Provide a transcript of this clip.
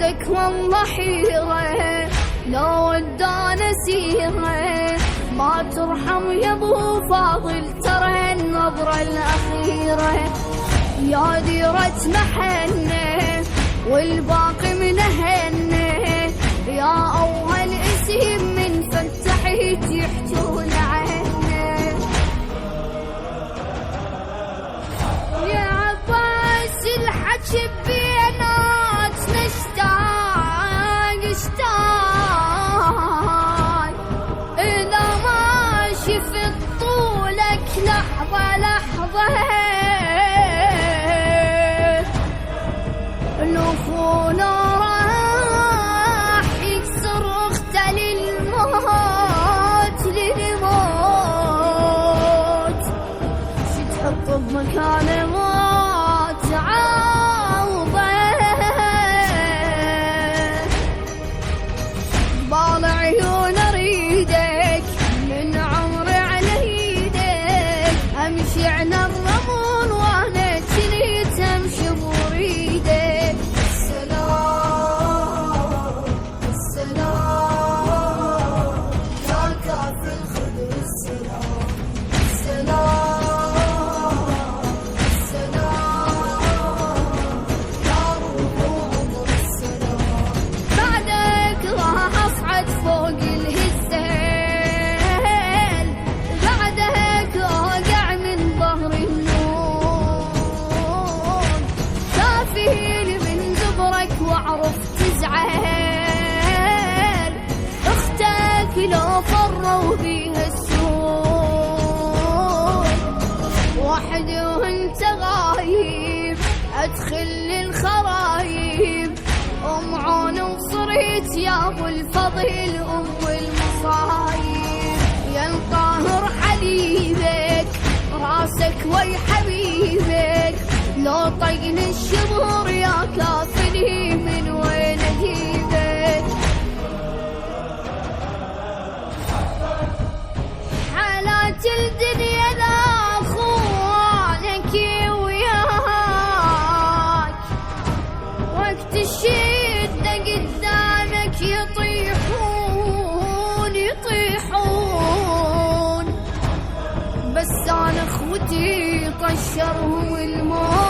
لك والله حيرة لو ودانا سيرة ما ترحم يا ابو فاضل ترى النظرة الأخيرة يا ديرة محنة والباقي منهنة يا أول اسم من فتحت يحجون عنه يا عباس الحكي بيناتنا اشتاق إذا ما شفت طولك لحظة لحظة نفونا راح يكسر اخته للموت شي تحط بمكان موت عوضه بال عيون اريدك من عمري على ايدك امشي على الرمل وانا جنيت امشي بريدك واعرف تزعل اختك لو فروا بيها السوق وحدي وانت غايب ادخل الخرايب ام عون وصريت يا ابو الفضيل ام المصايب يا الطاهر حبيبك راسك وي حبيبك لو طيني الشبور يا كافني من وين اجيبك حالات الدنيا لا اخوانك وياك وقت الشدة قدامك يطيحون بس انا اخوتي طشرهم الموت